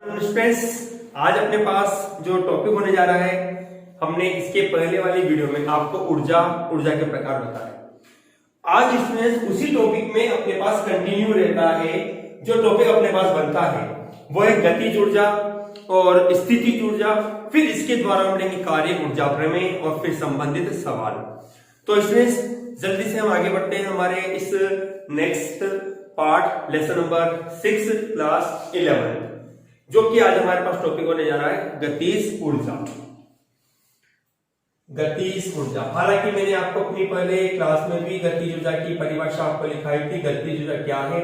Students, आज अपने पास जो टॉपिक होने जा रहा है, हमने इसके पहले वाली वीडियो में आपको ऊर्जा के प्रकार बताए। आज स्टूडेंट्स उसी टॉपिक में अपने पास कंटिन्यू रहता है। जो टॉपिक अपने पास बनता है वो है गतिज ऊर्जा और स्थितिज ऊर्जा। फिर इसके द्वारा हम लेंगे कार्य ऊर्जा प्रमेय और फिर संबंधित सवाल। तो स्टूडेंट्स जल्दी से हम आगे बढ़ते हैं हमारे इस next part lesson number 6 class 11, जो कि आज हमारे पास टॉपिक होने जा रहा है गतिज ऊर्जा। गतिज ऊर्जा, हालांकि मैंने आपको अपनी पहले क्लास में भी गतिज ऊर्जा की परिभाषा आपको लिखाई थी। गतिज ऊर्जा क्या है,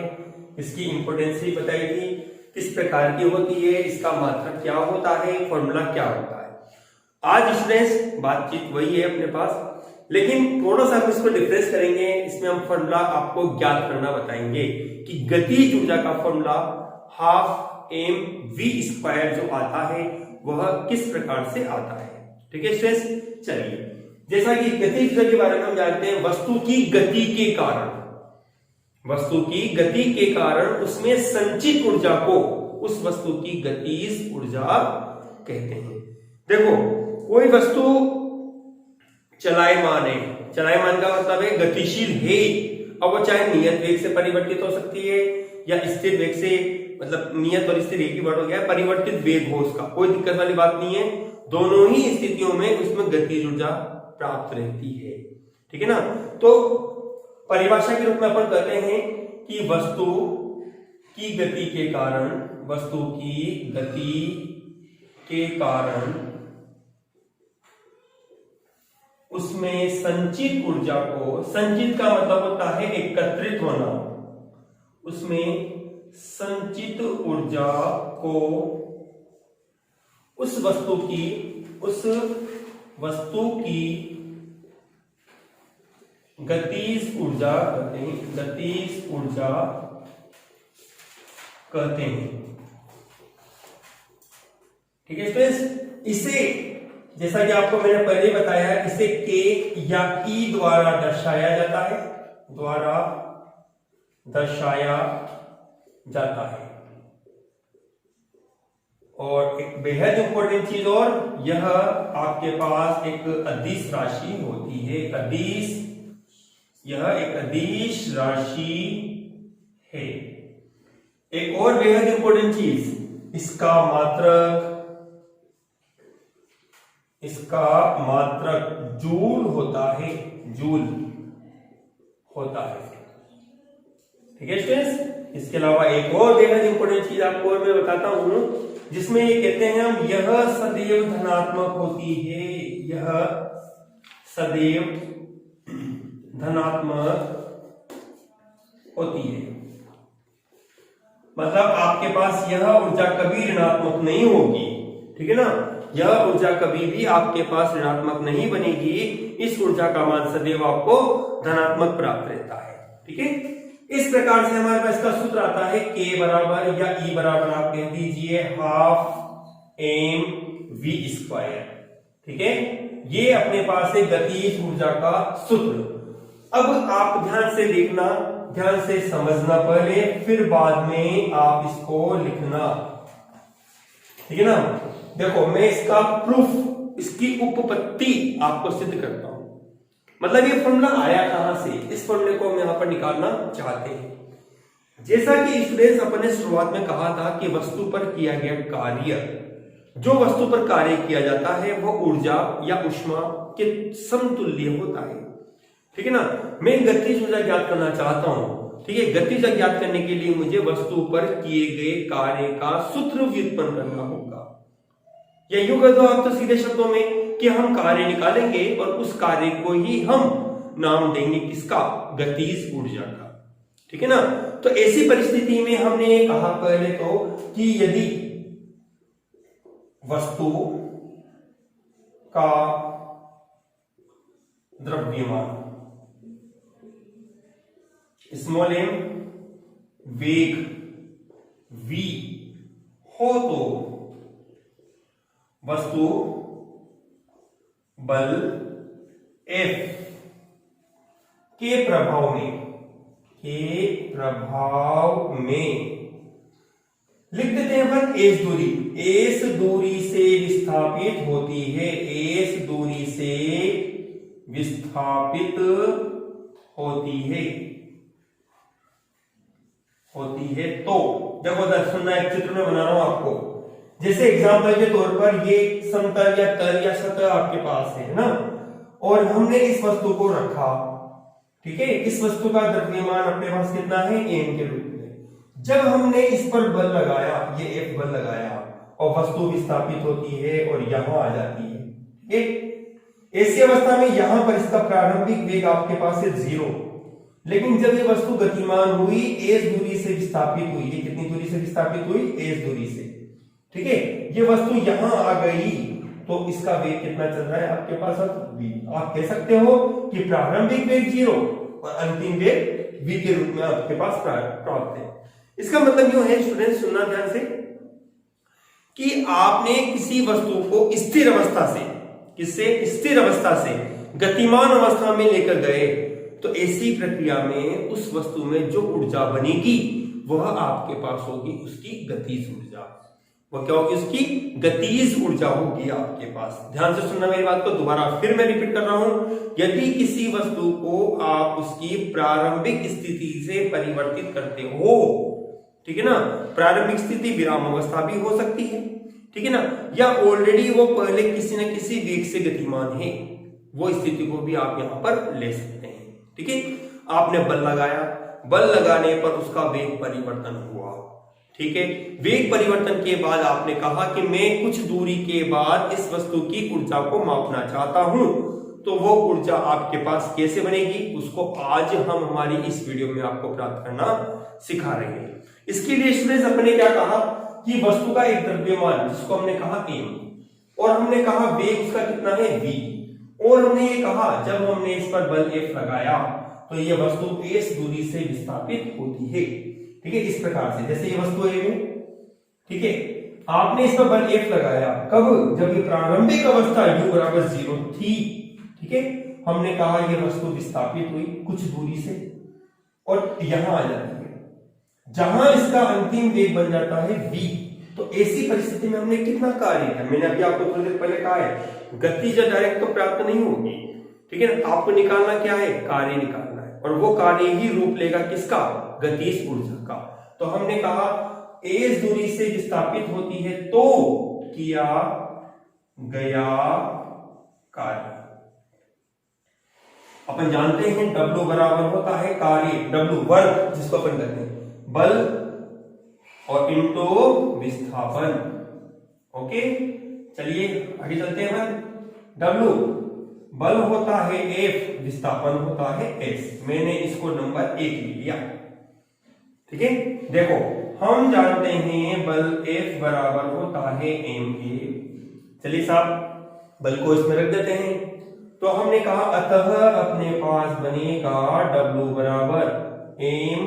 इसकी इंपोर्टेंस भी बताई थी, किस प्रकार की होती है, इसका मात्रक क्या होता है, फॉर्मूला क्या होता है। आज स्टूडेंट्स बातचीत वही है अपने पास, लेकिन थोड़ा सा हम इसको डिफरेंस करेंगे। इसमें हम फॉर्मूला आपको ज्ञात करना बताएंगे कि गतिज ऊर्जा का फॉर्मूला हाफ mv² जो आता है वह किस प्रकार से आता है। ठीक है स्टूडेंट्स, चलिए जैसा कि गतिज ऊर्जा के बारे में हम जानते हैं, वस्तु की गति के कारण उसमें संचित ऊर्जा को उस वस्तु की गतिज ऊर्जा कहते हैं। देखो कोई वस्तु चलायमान है, चलायमान का मतलब है गतिशील है। अब वो चाहे नियत वेग से परिवर्तित हो सकती है या स्थिर वेग से, मतलब नियत और स्थिर एक ही वर्ड हो गया, परिवर्तित वेग हो उसका, कोई दिक्कत वाली बात नहीं है। दोनों ही स्थितियों में उसमें गतिज ऊर्जा प्राप्त रहती है। ठीक है ना। तो परिभाषा के रूप में अपन कहते हैं कि वस्तु की गति के कारण उसमें संचित ऊर्जा को, संचित का मतलब होता है एकत्रित होना, उसमें संचित ऊर्जा को उस वस्तु की गतिज ऊर्जा कहते हैं। ठीक है स्टूडेंट्स, इसे जैसा कि आपको मैंने पहले बताया, इसे K या E द्वारा दर्शाया जाता है। और एक बेहद इंपॉर्टेंट चीज, और यह आपके पास एक अदिश राशि होती है। यह एक अदिश राशि है। एक और बेहद इंपॉर्टेंट चीज, इसका मात्रक जूल होता है। ठीक है स्टूडेंट्स, इसके अलावा एक और बेहद इंपॉर्टेंट चीज आपको और मैं बताता हूं, जिसमें ये कहते हैं हम, यह सदैव धनात्मक होती है। यह सदैव धनात्मक होती है, मतलब आपके पास यह ऊर्जा कभी ऋणात्मक नहीं होगी। ठीक है ना, यह ऊर्जा कभी भी आपके पास ऋणात्मक नहीं बनेगी। इस ऊर्जा का मान सदैव आपको धनात्मक प्राप्त रहता है। ठीक है, इस प्रकार से हमारे पास इसका सूत्र आता है K बराबर या E बराबर आप कह दीजिए हाफ mv²। ठीक है, ये अपने पास है गतिज ऊर्जा का सूत्र। अब आप ध्यान से देखना, ध्यान से समझना पहले, फिर बाद में आप इसको लिखना। ठीक है ना। देखो मैं इसका प्रूफ, इसकी उपपत्ति आपको सिद्ध करता हूं। मतलब ये फॉर्मूला आया कहां से, इस फॉर्मूले को हम यहां पर निकालना चाहते हैं। जैसा कि स्टूडेंट्स अपन ने शुरुआत में कहा था कि वस्तु पर किया गया कार्य, जो वस्तु पर कार्य किया जाता है वह ऊर्जा या ऊष्मा के समतुल्य होता है। ठीक है ना। मैं गतिज ऊर्जा ज्ञात करना चाहता हूं। ठीक है, गतिज ऊर्जा ज्ञात करने के लिए मुझे वस्तु पर किए गए कार्य का सूत्र व्युत्पन्न करना होगा। या यूं कह दो आप तो सीधे शब्दों में कि हम कार्य निकालेंगे और उस कार्य को ही हम नाम देंगे किसका, गतिज ऊर्जा का। ठीक है ना। तो ऐसी परिस्थिति में हमने कहा पहले तो कि यदि वस्तु का द्रव्यमान स्मॉल m, वेग v हो तो वस्तु बल F के प्रभाव में लिख देते हैं अपन एस दूरी। एस दूरी से विस्थापित होती है, एस दूरी से विस्थापित होती है तो देखो सुनना, एक चित्र में बना रहा हूं आपको। जैसे एग्जांपल के तौर पर ये समतल या तल या सतह आपके पास है ना, और हमने इस वस्तु को रखा, ठीक है। इस वस्तु का द्रव्यमान अपने पास कितना है, m के रूप में। जब हमने इस पर बल लगाया, ये F बल लगाया, और वस्तु विस्थापित होती है और यहां आ जाती है, ठीक है। ऐसी अवस्था में यहां पर इसका प्रारंभिक वेग आपके पास है 0, लेकिन जब ये वस्तु गतिमान हुई, एस दूरी से विस्थापित हुई, ये कितनी दूरी से विस्थापित हुई, एस दूरी से, ठीक है। ये वस्तु यहां आ गई तो इसका वेग कितना चल रहा है आपके पास, अब v। आप कह सकते हो कि प्रारंभिक वेग 0 और अंतिम वेग v के रूप में आपके पास प्राप्त है। इसका मतलब यूं है स्टूडेंट, सुनना ध्यान से, कि आपने किसी वस्तु को स्थिर अवस्था से, किससे, स्थिर अवस्था से गतिमान अवस्था में लेकर गए, तो ऐसी प्रक्रिया में उस वस्तु में जो ऊर्जा बनेगी वह आपके पास होगी उसकी गतिज ऊर्जा। वह क्या होगी, उसकी गतिज ऊर्जा होगी आपके पास। ध्यान से सुनना मेरी बात को, दोबारा फिर मैं रिपीट कर रहा हूं। यदि किसी वस्तु को आप उसकी प्रारंभिक स्थिति से परिवर्तित करते हो, ठीक है ना, प्रारंभिक स्थिति विराम अवस्था भी हो सकती है, ठीक है ना, या ऑलरेडी वो पहले किसी न किसी वेग से गतिमान है, वो स्थिति को भी आप यहां पर ले सकते हैं, ठीक है। आपने बल लगाया, बल लगाने पर उसका वेग परिवर्तन हुआ, ठीक है। वेग परिवर्तन के बाद आपने कहा कि मैं कुछ दूरी के बाद इस वस्तु की ऊर्जा को मापना चाहता हूं, तो वो ऊर्जा आपके पास कैसे बनेगी, उसको आज हम हमारी इस वीडियो में आपको प्राप्त करना सिखा रहे हैं। इसके लिए स्टूडेंट्स अपने क्या कहा कि वस्तु का एक द्रव्यमान जिसको हमने कहा m, और हमने कहा वेग उसका कितना है v, और हमने ये कहा जब हमने इस पर बल F लगाया तो ये वस्तु s दूरी से विस्थापित होती है, ठीक है। इस प्रकार से जैसे ये वस्तु है, ठीक है, आपने इस पर बल F लगाया, कब, जब ये प्रारंभिक अवस्था u बराबर 0 थी, ठीक है। हमने कहा ये वस्तु विस्थापित हुई कुछ दूरी से और यहां आ जाती है, जहां इसका अंतिम वेग बन जाता है v। तो ऐसी परिस्थिति में हमने कितना कार्य किया, मैंने अभी आपको थोड़ी देर पहले कहा है गति जो डायरेक्ट तो प्राप्त नहीं होगी, ठीक है ना, आपको निकालना क्या है, कार्य निकालना है, और वो कार्य ही रूप लेगा किसका, गतिज ऊर्जा का। तो हमने कहा एस दूरी से विस्थापित होती है तो किया गया कार्य। अपन जानते हैं W बराबर होता है कार्य, W वर्क जिसको अपन कहते हैं, बल और इनटू विस्थापन। ओके, चलिए आगे चलते हैं। W बल होता है F, विस्थापन होता है S। मैंने इसको नंबर 1 ले लिया, ठीक है। देखो हम जानते हैं बल F बराबर होता है ma। चलिए साहब बल को इसमें रख देते हैं। तो हमने कहा अतः अपने पास बनेगा W बराबर m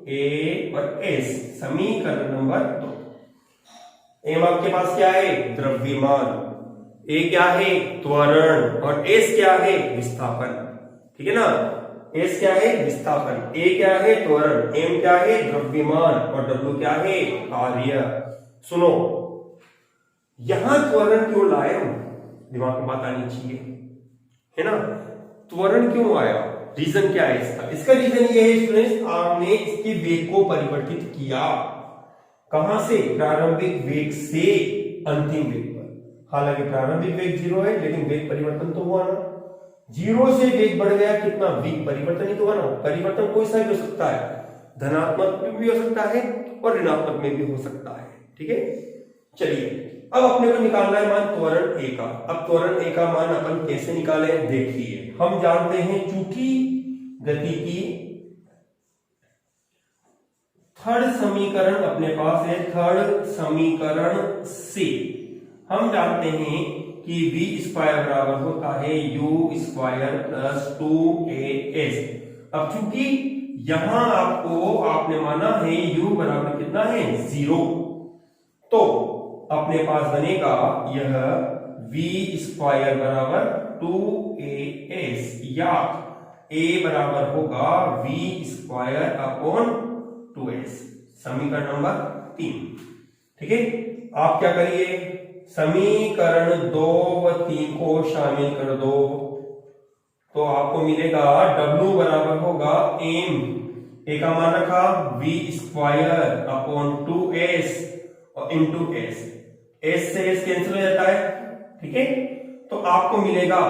a और s, समीकरण नंबर 2। m आपके पास क्या है, द्रव्यमान, a क्या है, त्वरण, और s क्या है, विस्थापन, ठीक है ना। s क्या है, विस्थापन, a क्या है, त्वरण, m क्या है, द्रव्यमान, और w क्या है, कार्य। सुनो, यहां त्वरण क्यों लाए हम, दिमाग में बात आनी चाहिए, है ना। त्वरण क्यों आया, रीजन क्या है इसका, इसका रीजन ये है स्टूडेंट्स, आपने इसके वेग को परिवर्तित किया, कहां से, प्रारंभिक वेग से अंतिम वेग पर। हालांकि प्रारंभिक वेग 0 है, लेकिन वेग परिवर्तन तो हुआ ना, 0 से वेग बढ़ गया, कितना, वेग परिवर्तन ही तो हुआ ना। परिवर्तन कोई सा भी हो सकता है, धनात्मक में भी हो सकता है और ऋणात्मक में भी हो सकता है, ठीक है। चलिए अब अपने को निकालना है मान त्वरण A का। अब त्वरण A का मान अपन कैसे निकाले, देखिए हम जानते हैं चूंकि गति की थर्ड समीकरण अपने पास है, थर्ड समीकरण से हम जानते हैं कि v स्क्वायर बराबर होता है u स्क्वायर प्लस 2as। अब चूंकि यहां आपने माना है u बराबर कितना है, 0, तो अपने पास बनेगा यह v स्क्वायर बराबर 2as, या a बराबर होगा v स्क्वायर अपॉन 2s, समीकरण नंबर 3। ठीक है, आप क्या करिए, समीकरण 2 व 3 को शामिल कर दो, तो आपको मिलेगा W बराबर होगा m, ए का मान रखा v² अपॉन 2s और इंटू s, s से s कैंसिल हो जाता है, ठीक है। तो आपको मिलेगा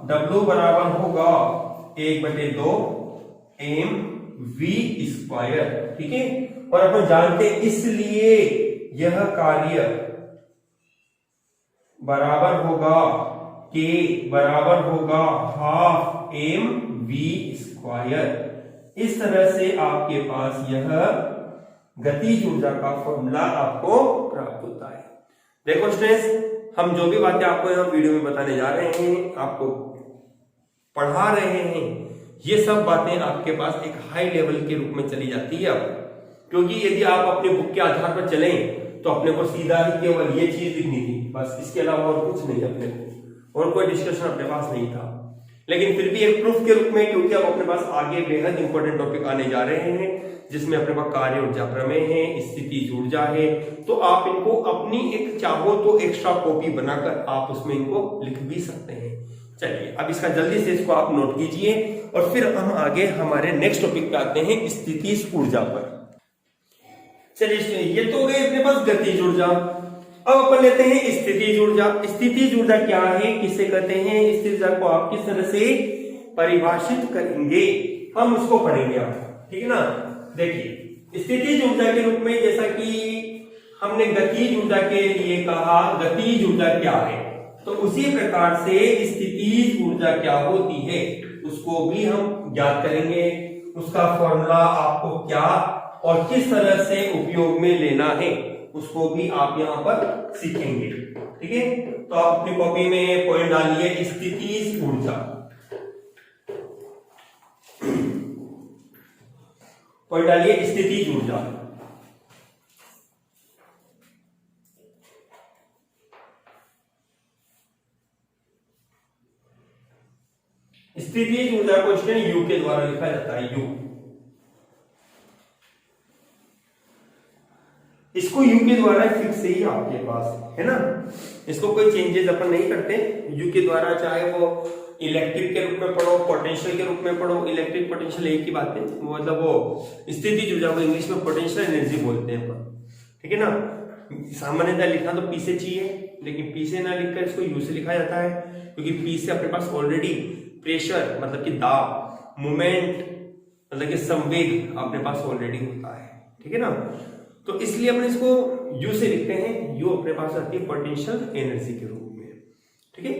W बराबर होगा 1/2 m v², ठीक है। और अपन जानते हैं इसलिए यह कार्य बराबर होगा k बराबर होगा हाफ m v²। इस तरह से आपके पास यह गतिज ऊर्जा का फॉर्मूला आपको प्राप्त होता है। देखो स्टूडेंट्स, हम जो भी बातें आपको यहाँ वीडियो में बताने जा रहे हैं, आपको पढ़ा रहे हैं, ये सब बातें आपके पास एक हाई लेवल के रूप में चली जाती है अब, क्योंकि यदि आप अपने बुक के आधार पर चलें तो अपने को सीधा ही केवल ये चीज लिखनी थी बस, इसके अलावा और कुछ नहीं अपने को, और कोई डिस्कशन अपने पास नहीं था। लेकिन फिर भी एक प्रूफ के रूप में, क्योंकि अब अपने पास आगे बेहद इंपॉर्टेंट टॉपिक आने जा रहे हैं जिसमें अपने पास कार्य ऊर्जा प्रमेय है, स्थितिज ऊर्जा है, तो आप इनको अपनी एक चाहो तो एक्स्ट्रा कॉपी बनाकर आप उसमें इनको लिख भी सकते हैं। चलिए अब इसका जल्दी से इसको आप नोट कीजिए और फिर हम आगे हमारे नेक्स्ट टॉपिक पे आते हैं, स्थितिज ऊर्जा पर। चलिए ये तो हो गई अपने पास गतिज ऊर्जा। अब अपन लेते हैं स्थितिज ऊर्जा। स्थितिज ऊर्जा क्या है, किसे कहते हैं, स्थितिज ऊर्जा को आप किस तरह से परिभाषित करेंगे, हम उसको पढ़ेंगे आप, ठीक है ना। देखिए स्थितिज ऊर्जा के रूप में, जैसा कि हमने गतिज ऊर्जा के लिए कहा गतिज ऊर्जा क्या है, तो उसी प्रकार से स्थितिज ऊर्जा क्या होती है उसको भी हम ज्ञात करेंगे। उसका फॉर्मूला आपको क्या और किस तरह से उपयोग में लेना है उसको भी आप यहां पर सीखेंगे, ठीक है। तो आप अपनी कॉपी में पॉइंट डालिए स्थितिज ऊर्जा, पॉइंट डालिए स्थितिज ऊर्जा। स्थितिज ऊर्जा को स्टूडेंट यू के द्वारा लिखा जाता है, यू। इसको यू के द्वारा फिक्स ही आपके पास है ना, इसको कोई चेंजेस अपन नहीं करते। यू के द्वारा चाहे वो इलेक्ट्रिक के रूप में पढ़ो, पोटेंशियल के रूप में पढ़ो, इलेक्ट्रिक पोटेंशियल एक ही बात है, मतलब वो स्थितिज ऊर्जा को इंग्लिश में पोटेंशियल एनर्जी बोलते हैं अपन, ठीक है ना। सामान्यतः लिखना तो पी से चाहिए, लेकिन पी से ना लिखकर इसको यू से लिखा जाता है, क्योंकि पी से अपने पास ऑलरेडी प्रेशर मतलब कि दाब, मोमेंट मतलब कि संवेग अपने पास ऑलरेडी होता है, ठीक है ना। तो इसलिए अपन इसको यू से लिखते हैं, यू अपने पास आती है पोटेंशियल एनर्जी के रूप में, ठीक है।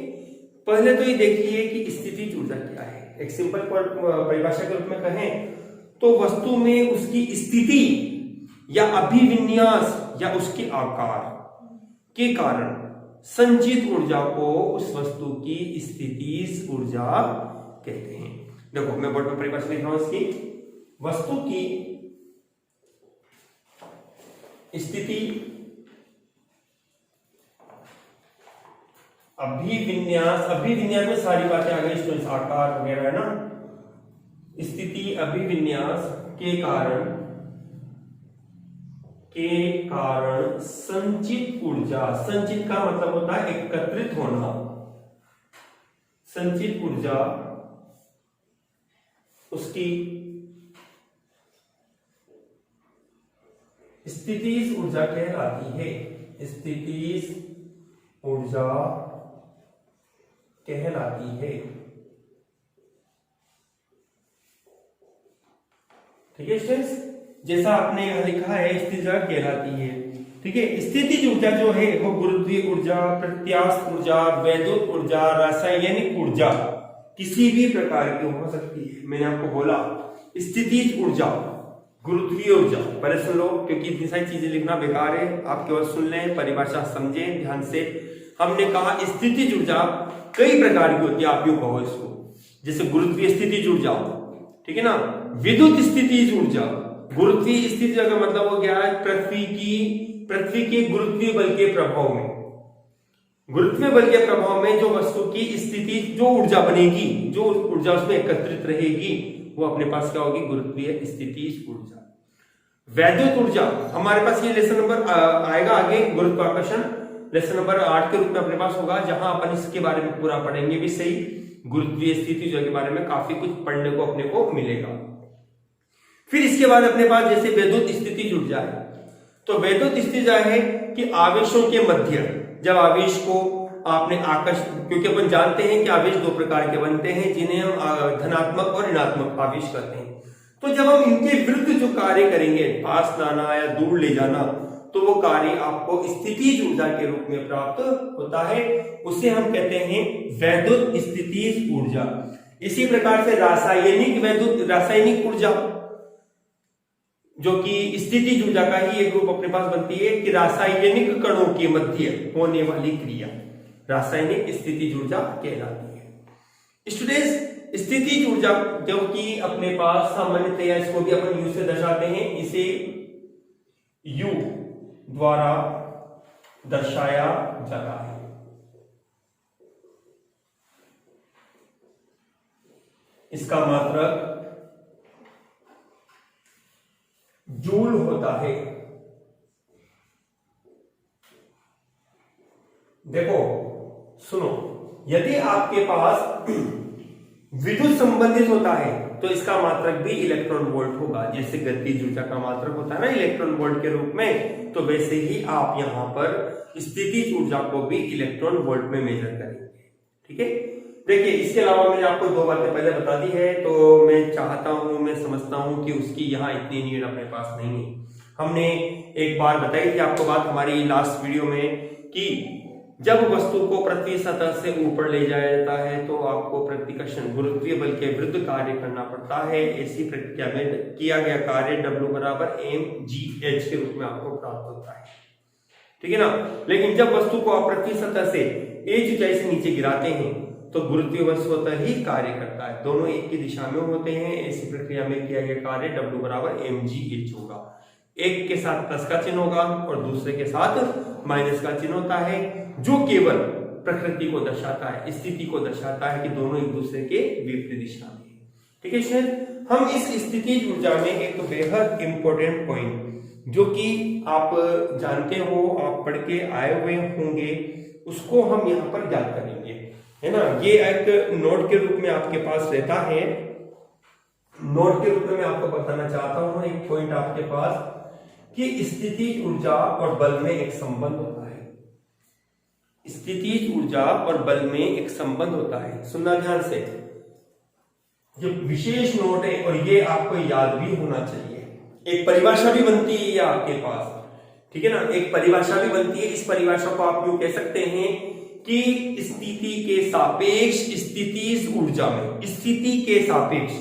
पहले तो ये देखिए कि स्थितिज ऊर्जा क्या है। एक सिंपल परिभाषा के रूप में कहें तो वस्तु में उसकी स्थिति या अभिविन्यास या उसके आकार के कारण संचित ऊर्जा को उस वस्तु की स्थितिज ऊर्जा कहते हैं। देखो मैं बोर्ड पर परिभाषा लिख रहा हूं इसकी, वस्तु की स्थिति अभिविन्यास, अभिविन्यास में सारी बातें आ गई, इसमें आकार वगैरह है ना, स्थिति अभिविन्यास के कारण संचित ऊर्जा, संचित का मतलब होता है एकत्रित होना, संचित ऊर्जा उसकी स्थितिज ऊर्जा कहलाती है, स्थितिज ऊर्जा कहलाती है, ठीक है स्टूडेंट्स। जैसा आपने यहां लिखा है स्थितिज ऊर्जा कहलाती है, ठीक है। स्थितिज ऊर्जा जो है वो गुरुत्वीय ऊर्जा, प्रत्यास्थ ऊर्जा, वैद्युत ऊर्जा, रासायनिक ऊर्जा किसी भी प्रकार की हो सकती है। मैंने आपको बोला स्थितिज ऊर्जा, गुरुत्वीय ऊर्जा, पहले सुन लो क्योंकि इतनी सारी चीजें लिखना बेकार है, आप केवल सुन लें, परिभाषा समझें ध्यान से। हमने कहा स्थितिज ऊर्जा कई प्रकार की होती है, आप यूं कहो इसको, जैसे गुरुत्वीय स्थितिज ऊर्जा, ठीक है ना, विद्युत स्थितिज ऊर्जा। गुरुत्वीय स्थितिज ऊर्जा का मतलब हो गया पृथ्वी के गुरुत्वीय बल के प्रभाव में, गुरुत्वीय बल के प्रभाव में जो वस्तु की स्थिति, जो ऊर्जा बनेगी, जो ऊर्जा उसमें एकत्रित रहेगी, वो अपने पास क्या होगी, गुरुत्वीय स्थितिज ऊर्जा। वैद्युत ऊर्जा, हमारे पास ये लेसन नंबर आएगा आगे, गुरुत्वाकर्षण लेसन नंबर 8 के रूप में अपने पास होगा, जहां अपन इसके बारे में पूरा पढ़ेंगे भी सही। गुरुत्वीय स्थिति ऊर्जा के बारे में काफी कुछ पढ़ने को अपने को मिलेगा। फिर इसके बाद अपने पास जैसे वैद्युत स्थिति ऊर्जा है, तो वैद्युत स्थिति ऊर्जा है कि आवेशों के मध्य जब आवेश को आपने आकर्षण, क्योंकि अपन जानते हैं कि आवेश दो प्रकार के बनते हैं जिन्हें हम धनात्मक और ऋणात्मक आवेश कहते हैं। तो जब हम इनके विरुद्ध जो कार्य करेंगे, पास लाना या दूर ले जाना, तो वो कार्य आपको स्थितिज ऊर्जा के रूप में प्राप्त होता है, उसे हम कहते हैं वैद्युत स्थितिज ऊर्जा। इसी प्रकार से रासायनिक ऊर्जा, जो कि स्थितिज ऊर्जा का ही एक रूप अपने पास बनती है कि रासायनिक कणों के मध्य होने वाली क्रिया रासायनिक स्थितिज ऊर्जा कहलाती है। स्टूडेंट्स, स्थितिज ऊर्जा जो कि अपने पास सामान्यतया इसको भी अपन यू से दर्शाते हैं, इसे यू द्वारा दर्शाया जाता है। इसका मात्रक जूल होता है। देखो सुनो, यदि आपके पास विद्युत संबंधित होता है तो इसका मात्रक भी इलेक्ट्रॉन वोल्ट होगा। जैसे गतिज ऊर्जा का मात्रक होता है ना इलेक्ट्रॉन वोल्ट के रूप में, तो वैसे ही आप यहां पर स्थितिज ऊर्जा को भी इलेक्ट्रॉन वोल्ट में मेजर करेंगे। ठीक है, देखिए इसके अलावा मैंने आपको दो बातें पहले बता दी है, तो मैं चाहता हूं, मैं समझता हूं कि उसकी यहाँ इतनी नीड अपने पास नहीं है। हमने एक बार बताई थी आपको बात हमारी लास्ट वीडियो में कि जब वस्तु को पृथ्वी सतह से ऊपर ले जाया जाता है तो आपको प्रतिकर्षण गुरुत्वीय बल के विरुद्ध कार्य करना पड़ता है। ऐसी प्रक्रिया में किया गया कार्य W बराबर mgh के रूप में आपको प्राप्त होता है। ठीक है ना। लेकिन जब वस्तु को आप पृथ्वी सतह से h ऊंचाई से नीचे गिराते हैं तो गुरुत्वीय बल स्वतः ही कार्य करता है, दोनों एक की दिशा में होते हैं। ऐसी प्रक्रिया में किया गया कार्य W बराबर mgh होगा। एक के साथ प्लस का चिन्ह होगा और दूसरे के साथ माइनस का चिन्ह होता है, जो केवल प्रकृति को दर्शाता है, स्थिति को दर्शाता है कि दोनों एक दूसरे के विपरीत दिशा में। ठीक है स्टूडेंट, हम इस स्थितिज ऊर्जा में एक बेहद इंपॉर्टेंट पॉइंट जो कि आप जानते हो, आप पढ़ के आए हुए होंगे, उसको हम यहाँ पर याद करेंगे, है ना। ये एक नोट के रूप में आपके पास रहता है। नोट के रूप में मैं आपको बताना चाहता हूं एक पॉइंट आपके पास कि स्थितिज ऊर्जा और बल में एक संबंध होता है। स्थितिज ऊर्जा और बल में एक संबंध होता है, सुनना ध्यान से। ये विशेष नोट है और ये आपको याद भी होना चाहिए। एक परिभाषा भी बनती है ये आपके पास, ठीक है ना, एक परिभाषा भी बनती है। इस परिभाषा को आप यूं कह सकते हैं कि स्थिति के सापेक्ष स्थितिज ऊर्जा में, स्थिति के सापेक्ष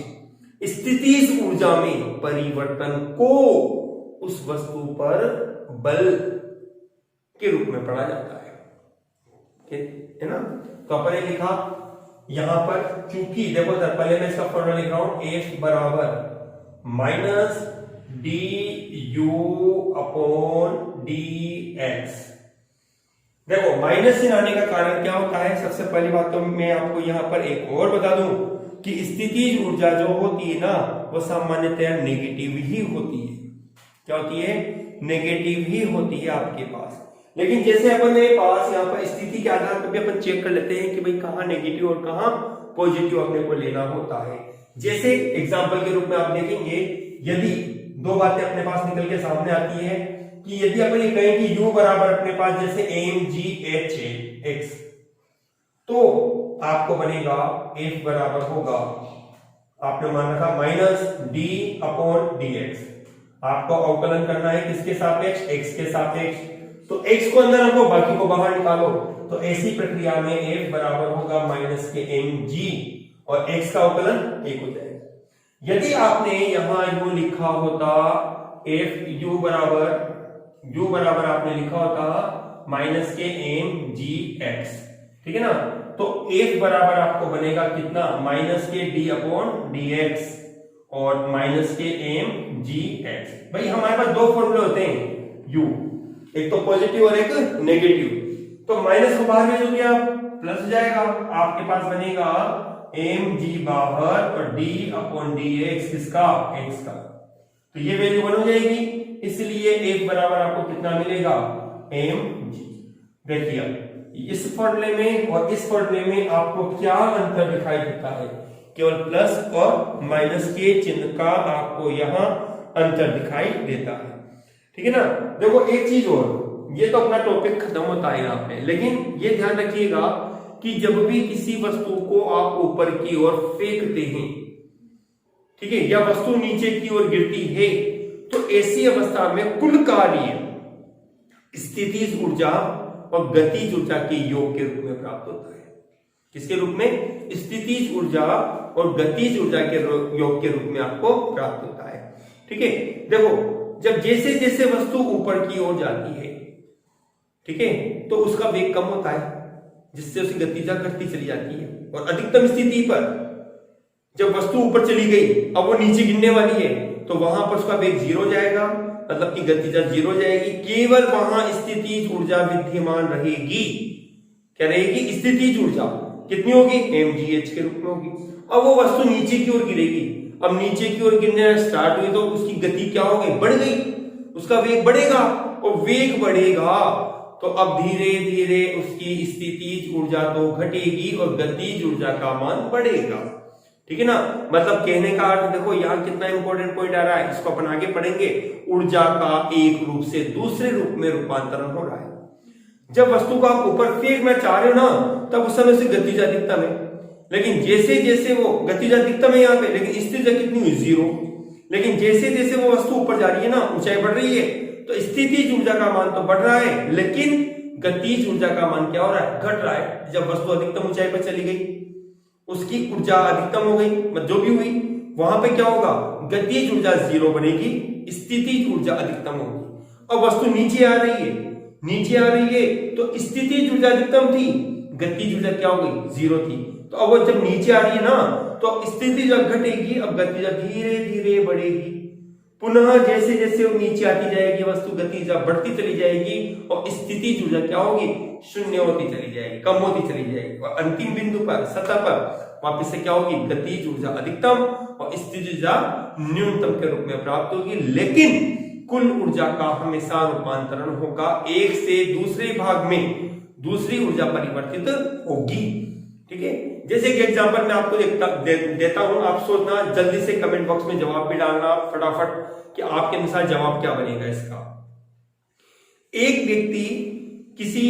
स्थितिज ऊर्जा में परिवर्तन को उस वस्तु पर बल के रूप में पढ़ा जाता है ना। तो अपन ने लिखा यहां पर, चूंकि देखो सर पहले मैं इसका फॉर्मूला लिख रहा हूं, F बराबर माइनस du अपॉन dx। देखो माइनस से आने का कारण क्या होता है, सबसे पहली बात तो मैं आपको यहां पर एक और बता दूं कि स्थितिज ऊर्जा जो होती है ना वो सामान्यतया नेगेटिव ही होती है। क्या होती है, नेगेटिव ही होती है आपके पास। लेकिन जैसे अपन मेरे पास यहाँ पर स्थिति के आधार पर भी अपन चेक कर लेते हैं कि भाई कहाँ नेगेटिव और कहाँ पॉजिटिव अपने को लेना होता है। जैसे एग्जांपल के रूप में आप देखेंगे, यदि दो बातें अपने पास निकल के सामने आती है कि यदि अपन ये कहें कि u बराबर अपने पास जैसे mgh x, तो आपको बनेगा F बराबर होगा, आपने माना था माइनस d अपॉन dx। आपको अवकलन करना है किसके सापेक्ष, x के सापेक्ष। तो x को अंदर रखो, बाकी को बाहर निकालो। तो ऐसी प्रक्रिया में F बराबर होगा माइनस के mg और x का अवकलन 1 हो जाएगा। यदि आपने यहां u लिखा होता F u बराबर आपने लिखा होता माइनस के mgx, ठीक है ना, तो F बराबर आपको बनेगा कितना, माइनस के d अपॉन dx और माइनस के mgx। भाई हमारे पास दो फॉर्मूले होते हैं u, एक तो पॉजिटिव और एक नेगेटिव। तो माइनस को बाहर भेज दिया, प्लस हो जाएगा, आपके पास बनेगा mg बाहर और d अपॉन dx किसका, x का। तो ये वैल्यू 1 हो जाएगी। इसलिए एक बराबर आपको कितना मिलेगा, mg। देखिए इस फॉर्मूले में और इस फॉर्मूले में आपको क्या अंतर दिखाई देता है, केवल प्लस और माइनस के चिन्ह का आपको यहाँ अंतर दिखाई देता है, ठीक है ना। देखो एक चीज और, ये तो अपना टॉपिक खत्म होता है यहाँ पे, लेकिन ये ध्यान रखिएगा कि जब भी किसी वस्तु को आप ऊपर की ओर फेंकते हैं, ठीक है, या वस्तु नीचे की ओर गिरती है, तो ऐसी अवस्था में कुल कार्य स्थितिज ऊर्जा और गतिज ऊर्जा के योग के रूप में प्राप्त होता है। किसके रूप में, स्थितिज ऊर्जा और गतिज ऊर्जा के योग के रूप में आपको प्राप्त होता है, ठीक है। देखो जब जैसे जैसे वस्तु ऊपर की ओर जाती है, ठीक है, तो उसका वेग कम होता है, जिससे उसकी गतिजा घटती चली जाती है, और अधिकतम स्थिति पर जब वस्तु ऊपर चली गई, अब वो नीचे गिरने वाली है, तो वहां पर उसका वेग 0 जाएगा, मतलब कि गतिजा 0 जाएगी, केवल वहां स्थितिज ऊर्जा विद्यमान रहेगी। क्या रहेगी, स्थितिज ऊर्जा कितनी होगी, mgh के रूप में होगी। अब वो वस्तु नीचे की ओर गिरेगी, अब नीचे की ओर गिरने स्टार्ट हुई तो उसकी गति क्या हो गई, बढ़ गई, उसका वेग बढ़ेगा, और वेग बढ़ेगा तो अब धीरे धीरे उसकी स्थितिज ऊर्जा तो घटेगी और गतिज ऊर्जा का मान बढ़ेगा, ठीक है ना। मतलब कहने का अर्थ देखो यहाँ कितना इंपॉर्टेंट पॉइंट आ रहा है, इसको अपन आगे पढ़ेंगे। ऊर्जा का एक रूप से दूसरे रूप में रूपांतरण हो रहा है। जब वस्तु को आप ऊपर फेंकना चाह रहे हो ना, तब उस समय से गतिज अधिकतम है, लेकिन जैसे जैसे वो गतिज अधिकतम है यहाँ पे, लेकिन स्थिति कितनी हुई, 0। लेकिन जैसे जैसे वो वस्तु ऊपर जा रही है ना, ऊंचाई बढ़ रही है, तो स्थितिज ऊर्जा का मान तो बढ़ रहा है, लेकिन गतिज ऊर्जा का मान क्या हो रहा है, घट रहा है। जब वस्तु अधिकतम ऊंचाई पर चली गई, उसकी ऊर्जा अधिकतम हो गई, जो भी हुई, वहां पे क्या होगा, गतिज ऊर्जा 0 बनेगी, स्थितिज ऊर्जा अधिकतम होगी। अब वस्तु नीचे आ रही है, नीचे आ रही है, तो स्थितिज ऊर्जा अधिकतम थी, गतिज ऊर्जा क्या हो गई, 0 थी। तो अब वो जब नीचे आ रही है ना, तो स्थितिज घटेगी, अब गतिज धीरे धीरे बढ़ेगी। पुनः जैसे जैसे वो नीचे आती जाएगी, वस्तु गतिजा बढ़ती चली जाएगी, और स्थितिज ऊर्जा क्या होगी, शून्य होती चली जाएगी, कम होती चली जाएगी, और अंतिम बिंदु पर, सतह पर वापस से क्या होगी, गतिज ऊर्जा अधिकतम और स्थितिज ऊर्जा न्यूनतम के रूप में प्राप्त होगी। लेकिन कुल ऊर्जा का हमेशा रूपांतरण होगा, एक से दूसरे भाग में दूसरी ऊर्जा परिवर्तित होगी, ठीक है। जैसे कि एग्जांपल मैं आपको देता हूं, आप सोचना, जल्दी से कमेंट बॉक्स में जवाब भी डालना फटाफट कि आपके अनुसार जवाब क्या बनेगा इसका। एक व्यक्ति किसी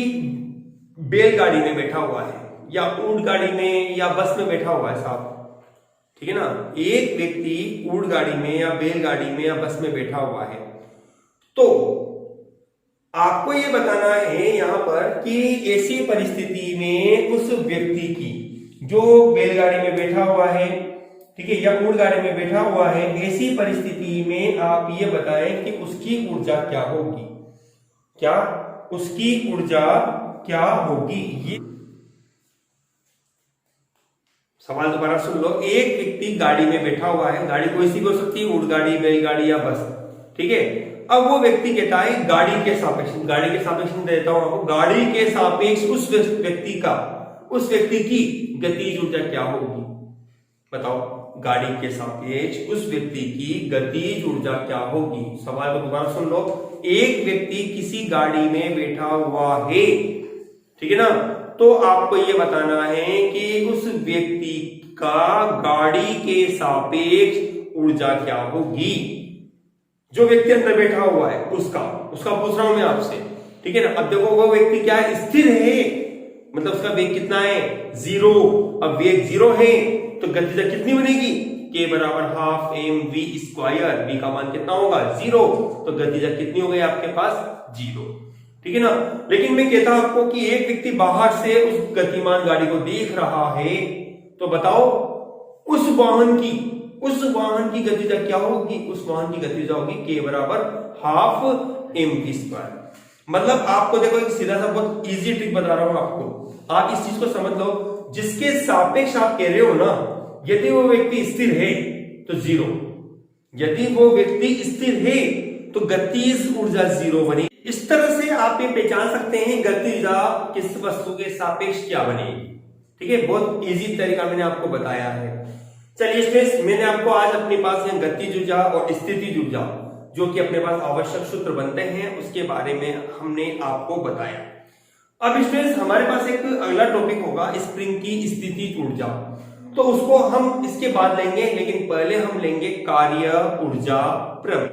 बैलगाड़ी में बैठा हुआ है, या ऊंट गाड़ी में या बस में बैठा हुआ है साहब, ठीक है ना। एक व्यक्ति ऊंट गाड़ी में या बैलगाड़ी में या बस में बैठा हुआ है, तो आपको ये बताना है यहां पर कि ऐसी परिस्थिति में उस व्यक्ति की, जो बैलगाड़ी में बैठा हुआ है, ठीक है, या ऊंट गाड़ी में बैठा हुआ है, ऐसी परिस्थिति में आप ये बताएं कि उसकी ऊर्जा क्या होगी, क्या उसकी ऊर्जा क्या होगी। ये सवाल दोबारा सुन लो। एक व्यक्ति गाड़ी में बैठा हुआ है, गाड़ी कोई सी भी हो सकती है, ऊंट गाड़ी, बैलगाड़ी या बस, ठीक है। अब वो व्यक्ति कहता है गाड़ी के सापेक्ष देता हूं आपको, गाड़ी के सापेक्ष उस व्यक्ति की गतिज ऊर्जा क्या होगी, बताओ। गाड़ी के सापेक्ष उस व्यक्ति की गतिज ऊर्जा क्या होगी। सवाल को दोबारा सुन लो। एक व्यक्ति किसी गाड़ी में बैठा हुआ है, ठीक है ना, तो आपको ये बताना है कि उस व्यक्ति का गाड़ी के सापेक्ष ऊर्जा क्या होगी। जो व्यक्ति अंदर बैठा हुआ है उसका पूछ रहा हूं मैं आपसे, ठीक है ना। अब देखो वो व्यक्ति क्या है, स्थिर है, मतलब उसका वेग कितना है, 0। अब वेग 0 है तो गतिजा कितनी बनेगी, k बराबर हाफ mv²। v का मान कितना होगा, 0, तो गतिजा कितनी हो गई आपके पास, 0, ठीक है ना। लेकिन मैं कहता हूं आपको कि एक व्यक्ति बाहर से उस गतिमान गाड़ी को देख रहा है, तो बताओ उस वाहन की गतिजा क्या होगी, उस वाहन की गतिजा होगी k बराबर हाफ mv²। मतलब आपको देखो एक सीधा सा बहुत इजी ट्रिक बता रहा हूं आपको, आप इस चीज को समझ लो। जिसके सापेक्ष आप कह रहे हो ना, यदि वो व्यक्ति स्थिर है तो 0, यदि वो व्यक्ति स्थिर है तो गतिज ऊर्जा 0 बनी। इस तरह से आप ये पहचान सकते हैं गतिजा किस वस्तु के सापेक्ष क्या बनेगी, ठीक है। बहुत इजी तरीका मैंने आपको बताया है। चलिए इसमें मैंने आपको आज अपने पास गतिज ऊर्जा और स्थितिज ऊर्जा जो कि अपने पास आवश्यक सूत्र बनते हैं उसके बारे में हमने आपको बताया। अब स्टूडेंट्स हमारे पास एक अगला टॉपिक होगा स्प्रिंग की स्थिति ऊर्जा, तो उसको हम इसके बाद लेंगे, लेकिन पहले हम लेंगे कार्य ऊर्जा प्रमेय।